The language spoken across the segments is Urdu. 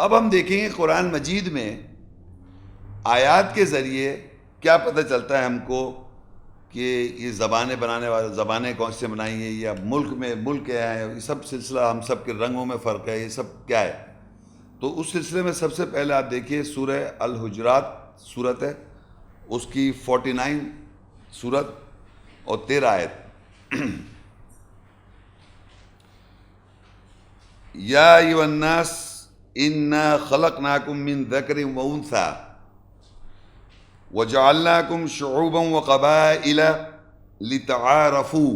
اب ہم دیکھیں گے قرآن مجید میں آیات کے ذریعے کیا پتہ چلتا ہے ہم کو کہ یہ زبانیں بنانے والے زبانیں کون سے بنائی ہیں، یا ملک میں ملک کیا ہے، یہ سب سلسلہ، ہم سب کے رنگوں میں فرق ہے، یہ سب کیا ہے. تو اس سلسلے میں سب سے پہلے آپ دیکھیے سورہ الحجرات سورت ہے، اس کی 49 سورت اور 13 آیت. یا ایھا الناس انا خلقناکم من ذکر و انثی وجعلناکم شعوبا وقبائل لتعارفوا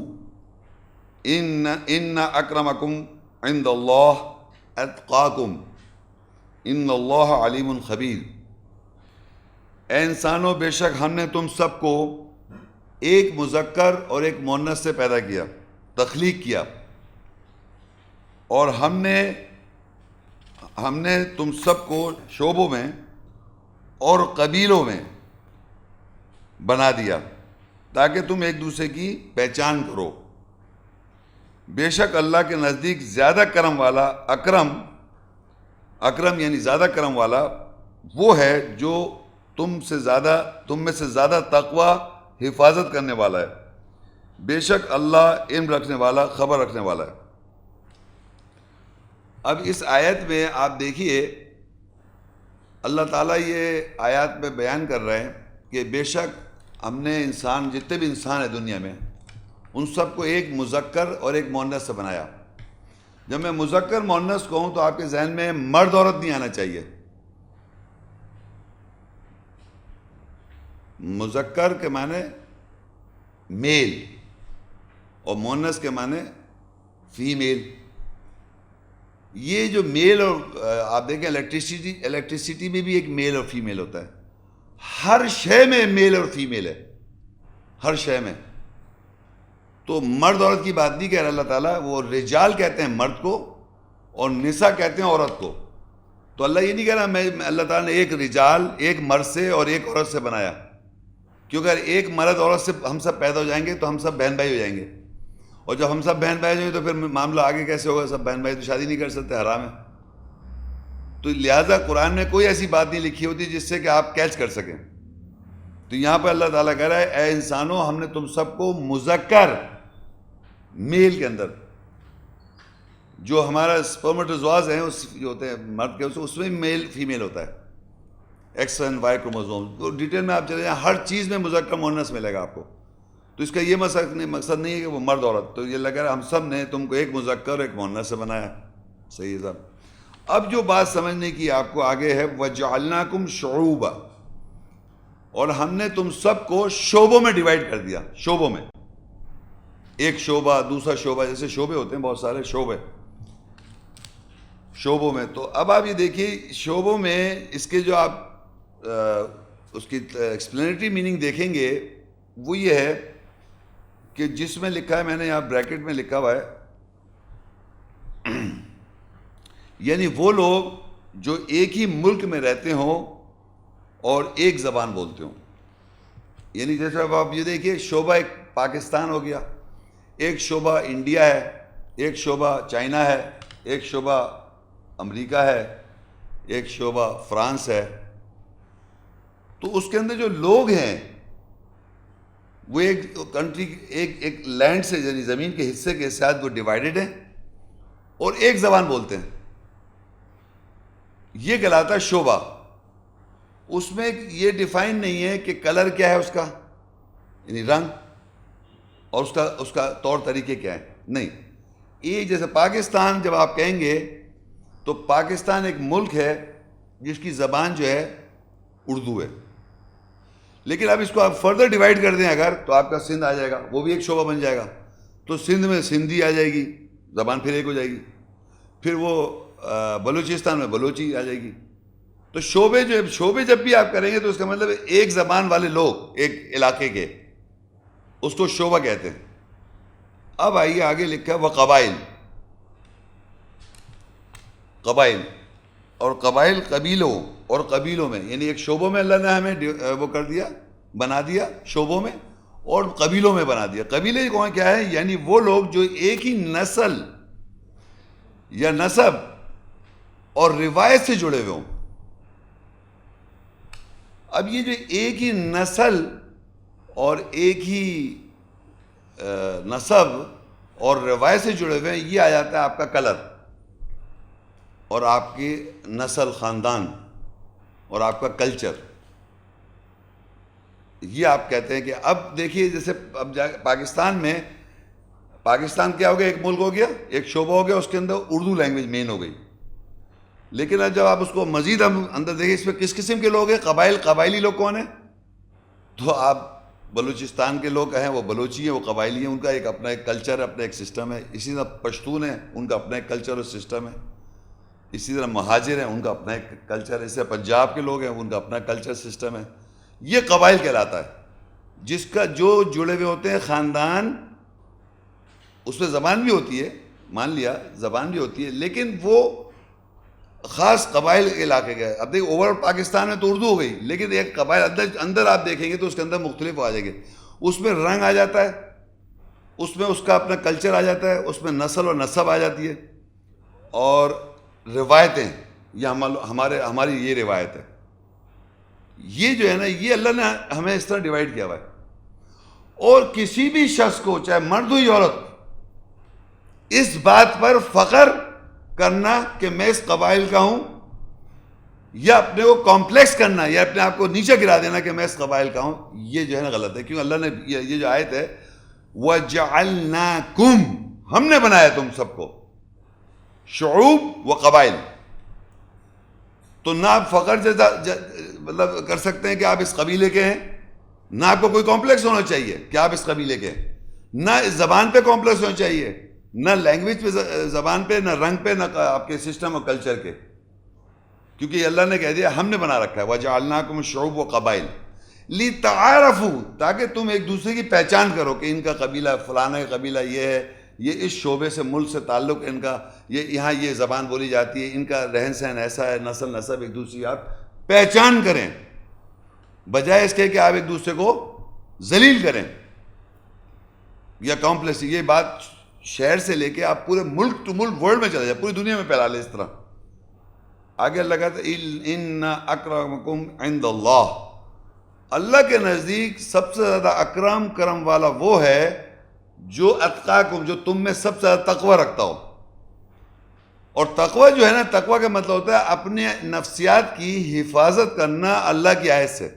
ان اکرمکم عند اللہ اتقاکم ان اللہ علیم خبیر. اے انسانوں، بے شک ہم نے تم سب کو ایک مذکر اور ایک مؤنث سے پیدا کیا، تخلیق کیا، اور ہم نے تم سب کو شعبوں میں اور قبیلوں میں بنا دیا تاکہ تم ایک دوسرے کی پہچان کرو. بے شک اللہ کے نزدیک زیادہ کرم والا اکرم یعنی زیادہ کرم والا وہ ہے جو تم میں سے زیادہ تقوی حفاظت کرنے والا ہے. بے شک اللہ علم رکھنے والا، خبر رکھنے والا ہے. اب اس آیت میں آپ دیکھیے اللہ تعالیٰ یہ آیات میں بیان کر رہے ہیں کہ بے شک ہم نے انسان، جتنے بھی انسان ہیں دنیا میں، ان سب کو ایک مذکر اور ایک مؤنث سے بنایا. جب میں مذکر مؤنث کہوں تو آپ کے ذہن میں مرد عورت نہیں آنا چاہیے. مذکر کے معنی میل اور مؤنث کے معنی فیمیل. یہ جو میل اور آپ دیکھیں الیکٹریسٹی میں بھی ایک میل اور فیمیل ہوتا ہے. ہر شے میں میل اور فیمیل ہے، ہر شے میں. تو مرد عورت کی بات نہیں کہہ رہا اللہ تعالیٰ، وہ رجال کہتے ہیں مرد کو اور نساء کہتے ہیں عورت کو. تو اللہ یہ نہیں کہہ رہا میں اللہ تعالیٰ نے ایک رجال، ایک مرد سے اور ایک عورت سے بنایا، کیونکہ اگر ایک مرد عورت سے ہم سب پیدا ہو جائیں گے تو ہم سب بہن بھائی ہو جائیں گے، اور جب ہم سب بہن بھائی ہو جائیں گے تو پھر معاملہ آگے کیسے ہوگا؟ سب بہن بھائی تو شادی نہیں کر سکتے، حرام ہے. تو لہٰذا قرآن میں کوئی ایسی بات نہیں لکھی ہوتی جس سے کہ آپ کیچ کر سکیں. تو یہاں پہ اللہ تعالیٰ کہہ رہا ہے اے انسانوں، ہم نے تم سب کو مذکر میل کے اندر، جو ہمارا اسپرمٹوزواز ہیں جو ہوتے ہیں مرد کے، اس میں میل فیمیل ہوتا ہے، ایکس اینڈ وائی کروموزوم. تو ڈیٹیل میں آپ چلے جائیں، ہر چیز میں مذکر مؤنث ملے گا آپ کو. تو اس کا یہ مقصد نہیں ہے کہ وہ مرد عورت. تو یہ لگا ہم سب نے تم کو ایک مذکر اور ایک مؤنث سے بنایا. صحیح ہے صاحب. اب جو بات سمجھنے کی آپ کو آگے ہے، وَجَعَلْنَاكُمْ شُعُوبًا، اور ہم نے تم سب کو شعبوں میں ڈیوائیڈ کر دیا. شعبوں میں، ایک شعبہ دوسرا شعبہ، جیسے شعبے ہوتے ہیں بہت سارے شعبوں میں. تو اب آپ یہ دیکھیے شعبوں میں اس کے جو آپ اس کی ایکسپلینیٹری میننگ دیکھیں گے وہ یہ ہے کہ جس میں لکھا ہے، میں نے یہاں بریکٹ میں لکھا ہوا ہے، یعنی وہ لوگ جو ایک ہی ملک میں رہتے ہوں اور ایک زبان بولتے ہوں. یعنی جیسے اب آپ یہ دیکھیے شعبہ ایک پاکستان ہو گیا، ایک شعبہ انڈیا ہے، ایک شعبہ چائنا ہے، ایک شعبہ امریکہ ہے، ایک شعبہ فرانس ہے. تو اس کے اندر جو لوگ ہیں وہ ایک کنٹری، ایک لینڈ سے، یعنی زمین کے حصے کے ساتھ وہ ڈیوائیڈڈ ہیں اور ایک زبان بولتے ہیں. یہ کہلاتا ہے شعبہ. اس میں یہ ڈیفائن نہیں ہے کہ کلر کیا ہے اس کا، یعنی رنگ، اور اس کا طور طریقے کیا ہے. نہیں، یہ جیسے پاکستان جب آپ کہیں گے تو پاکستان ایک ملک ہے جس کی زبان جو ہے اردو ہے. لیکن اب اس کو آپ فردر ڈیوائیڈ کر دیں اگر، تو آپ کا سندھ آ جائے گا، وہ بھی ایک شعبہ بن جائے گا. تو سندھ میں سندھی آ جائے گی، زبان پھر ایک ہو جائے گی. پھر وہ بلوچستان میں بلوچی آ جائے گی. تو شعبے جب بھی آپ کریں گے تو اس کا مطلب ایک زبان والے لوگ ایک علاقے کے، اس کو شعبہ کہتے ہیں. اب آئیے آگے لکھا ہے وہ قبائل اور قبائل قبیلوں اور قبیلوں میں، یعنی ایک شعبوں میں اللہ نے ہمیں وہ کر دیا، بنا دیا شعبوں میں، اور قبیلوں میں بنا دیا. قبیلے کون کیا ہے؟ یعنی وہ لوگ جو ایک ہی نسل یا نسب اور روایت سے جڑے ہوئے ہوں. اب یہ جو ایک ہی نسل اور ایک ہی نسب اور روایت سے جڑے ہوئے ہیں, یہ آ جاتا ہے آپ کا کلر اور آپ کی نسل, خاندان اور آپ کا کلچر. یہ آپ کہتے ہیں کہ اب دیکھیے جیسے اب پاکستان میں, پاکستان کیا ہو گیا, ایک ملک ہو گیا, ایک شعبہ ہو گیا, اس کے اندر اردو لینگویج مین ہو گئی. لیکن اب جب آپ اس کو مزید ہم اندر دیکھیں, اس میں کس قسم کے لوگ ہیں, قبائلی لوگ کون ہیں؟ تو آپ بلوچستان کے لوگ ہیں, وہ بلوچی ہیں, وہ قبائلی ہیں, ان کا ایک اپنا ایک کلچر, اپنا ایک سسٹم ہے. اسی طرح پشتون ہیں, ان کا اپنا ایک کلچر اور سسٹم ہے. اسی طرح مہاجر ہیں, ان کا اپنا ایک کلچر ہے. اسی طرح پنجاب کے لوگ ہیں, ان کا اپنا کلچر سسٹم ہے. یہ قبائل کہلاتا ہے, جس کا جو جڑے ہوئے ہوتے ہیں خاندان. اس میں زبان بھی ہوتی ہے, مان لیا زبان بھی ہوتی ہے, لیکن وہ خاص قبائل کے علاقے گئے. اب دیکھ اوور پاکستان میں تو اردو ہو گئی, لیکن ایک قبائل اندر آپ دیکھیں گے تو اس کے اندر مختلف آ جائیں گے. اس میں رنگ آ جاتا ہے, اس میں اس کا اپنا کلچر آ جاتا ہے, اس میں نسل اور نسب آ جاتی ہے, اور روایتیں. یہ ہماری یہ روایت ہے. یہ جو ہے نا, یہ اللہ نے ہمیں اس طرح ڈیوائڈ کیا ہوا ہے. اور کسی بھی شخص کو, چاہے مرد ہو یا عورت, اس بات پر فخر کرنا کہ میں اس قبائل کا ہوں, یا اپنے کو کمپلیکس کرنا یا اپنے آپ کو نیچے گرا دینا کہ میں اس قبائل کا ہوں, یہ جو ہے نا غلط ہے. کیوں اللہ نے یہ جو آیت ہے, وَجَعَلْنَاكُمْ, ہم نے بنایا تم سب کو شعوب و قبائل. تو نہ آپ فخر مطلب کر سکتے ہیں کہ آپ اس قبیلے کے ہیں, نہ آپ کو کوئی کمپلیکس ہونا چاہیے کہ آپ اس قبیلے کے ہیں, نہ اس زبان پہ کمپلیکس ہونا چاہیے, نہ لینگویج پہ, زبان پہ, نہ رنگ پہ, نہ آپ کے سسٹم اور کلچر کے. کیونکہ اللہ نے کہہ دیا ہم نے بنا رکھا ہے وَجَعَلْنَاكُمْ شُعُوبًا وَقَبَائِلَ لِتَعَارَفُوا, تاکہ تم ایک دوسرے کی پہچان کرو کہ ان کا قبیلہ فلانا قبیلہ یہ ہے, یہ اس شعبے سے, ملک سے تعلق ان کا, یہ یہاں یہ زبان بولی جاتی ہے, ان کا رہن سہن ایسا ہے, نسل نسب ایک دوسری آپ پہچان کریں, بجائے اس کے کہ آپ ایک دوسرے کو ذلیل کریں یا کمپلیکس. یہ بات شہر سے لے کے آپ پورے ملک ٹو ملک ورلڈ میں چلے جائے, پوری دنیا میں پھیلا لے اس طرح. آگے اللہ کہتا ہے ان اکرمکم عند اللہ, اللہ کے نزدیک سب سے زیادہ اکرم کرم والا وہ ہے جو اتقاکم, جو تم میں سب سے زیادہ تقوی رکھتا ہو. اور تقوی جو ہے نا, تقوی کا مطلب ہوتا ہے اپنے نفسیات کی حفاظت کرنا اللہ کی آیت سے.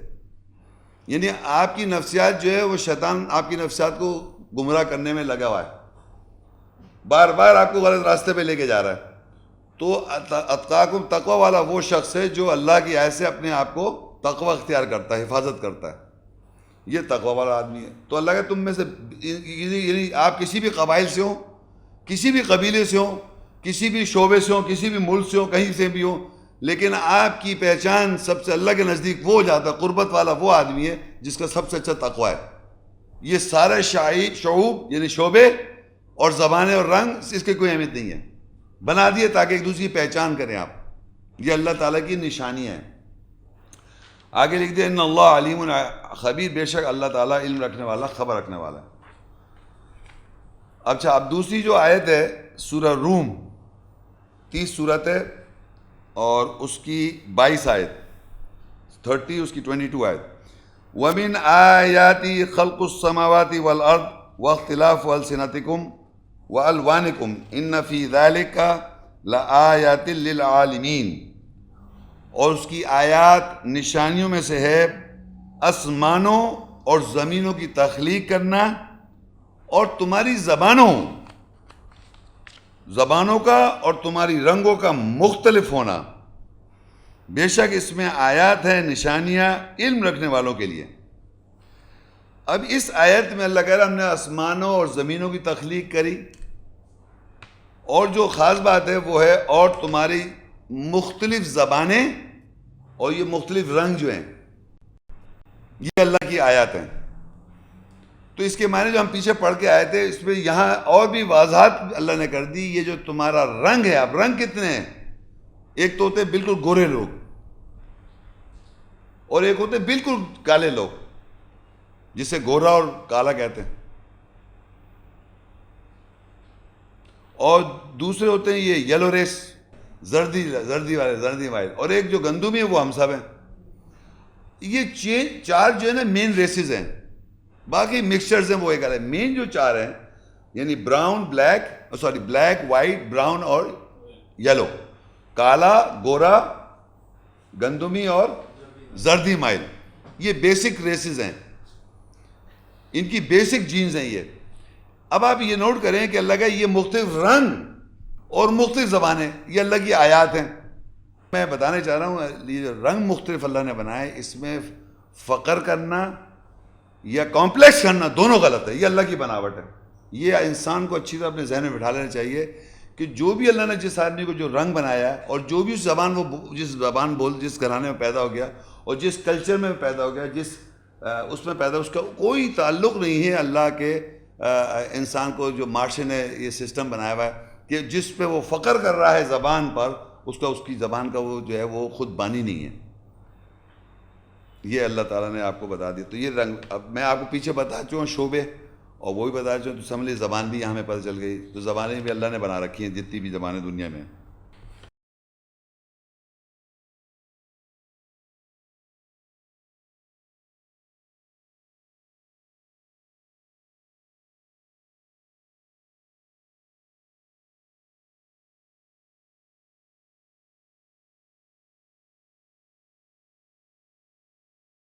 یعنی آپ کی نفسیات جو ہے وہ شیطان آپ کی نفسیات کو گمراہ کرنے میں لگا ہوا ہے, بار بار آپ کو غلط راستے پہ لے کے جا رہا ہے. تو اتقاکم, تقوی والا وہ شخص ہے جو اللہ کی آیت سے اپنے آپ کو تقوی اختیار کرتا ہے, حفاظت کرتا ہے, یہ تقوی والا آدمی ہے. تو اللہ کہ تم میں سے, یعنی آپ کسی بھی قبائل سے ہوں, کسی بھی قبیلے سے ہوں, کسی بھی شعبے سے ہوں, کسی بھی ملک سے ہوں, کہیں سے بھی ہوں, لیکن آپ کی پہچان سب سے اللہ کے نزدیک وہ زیادہ قربت والا وہ آدمی ہے جس کا سب سے اچھا تقوی ہے. یہ سارے شعوب یعنی شعبے اور زبانیں اور رنگ اس کی کوئی اہمیت نہیں ہے, بنا دیے تاکہ ایک دوسری کی پہچان کریں آپ. یہ اللہ تعالیٰ کی نشانیاں ہیں. آگے لکھ دیں ان اللہ علیم خبیر, بے شک اللہ تعالیٰ علم رکھنے والا, خبر رکھنے والا ہے. اچھا, اب دوسری جو آیت ہے سورہ روم, 30 سورت ہے اور اس کی 22 آیت, 30 اس کی 22 آیت. وَمِنْ آيَاتِ خَلْقُ السَّمَاوَاتِ وَالْأَرْضِ وَاخْتِلَافُ أَلْسِنَتِكُمْ وَأَلْوَانِكُمْ إِنَّ فِي ذَلِكَ لَآيَاتٍ لِلْعَالِمِينَ. اور اس کی آیات نشانیوں میں سے ہے آسمانوں اور زمینوں کی تخلیق کرنا اور تمہاری زبانوں کا اور تمہاری رنگوں کا مختلف ہونا. بے شک اس میں آیات ہیں, نشانیاں علم رکھنے والوں کے لیے. اب اس آیت میں اللہ کہہ رہا ہم نے آسمانوں اور زمینوں کی تخلیق کری, اور جو خاص بات ہے وہ ہے اور تمہاری مختلف زبانیں اور یہ مختلف رنگ جو ہیں, یہ اللہ کی آیات ہیں. تو اس کے معنی جو ہم پیچھے پڑھ کے آئے تھے, اس میں یہاں اور بھی وضاحت اللہ نے کر دی. یہ جو تمہارا رنگ ہے, اب رنگ کتنے ہیں, ایک تو ہوتے بالکل گورے لوگ اور ایک ہوتے بالکل کالے لوگ, جسے گورا اور کالا کہتے ہیں, اور دوسرے ہوتے ہیں یہ یلو ریس, زردی مائل، اور ایک جو گندمی ہے وہ ہم سب ہیں. یہ چار جو ہے نا مین ریسز ہیں، باقی مکسچرز ہیں وہ ایک الگ. مین جو چار ہیں یعنی براؤن بلیک وائٹ براؤن اور یلو، کالا گورا گندمی اور زردی مائل، یہ بیسک ریسز ہیں، ان کی بیسک جینز ہیں یہ. اب آپ یہ نوٹ کریں کہ اللہ کا یہ مختلف رنگ اور مختلف زبانیں، یہ اللہ کی آیات ہیں. میں بتانا چاہ رہا ہوں یہ جو رنگ مختلف اللہ نے بنائے، اس میں فقر کرنا یا کمپلیکس کرنا دونوں غلط ہے، یہ اللہ کی بناوٹ ہے. یہ انسان کو اچھی طرح اپنے ذہن میں بٹھا لینا چاہیے کہ جو بھی اللہ نے جس آدمی کو جو رنگ بنایا ہے، اور جو بھی جس زبان جس گھرانے میں پیدا ہو گیا اور جس کلچر میں پیدا ہو گیا، جس اس میں پیدا، اس کا کوئی تعلق نہیں ہے اللہ کے انسان کو جو معاشرے نے یہ سسٹم بنایا ہوا ہے کہ جس پہ وہ فخر کر رہا ہے زبان پر، اس کی زبان کا وہ جو ہے وہ خود بانی نہیں ہے. یہ اللہ تعالیٰ نے آپ کو بتا دیا. تو یہ رنگ، اب میں آپ کو پیچھے بتا چکا ہوں شعبے، اور وہ بھی بتا چکا ہوں، تو سمجھ لی زبان بھی یہاں میں پتہ چل گئی. تو زبانیں بھی اللہ نے بنا رکھی ہیں جتنی بھی زبانیں دنیا میں ہیں.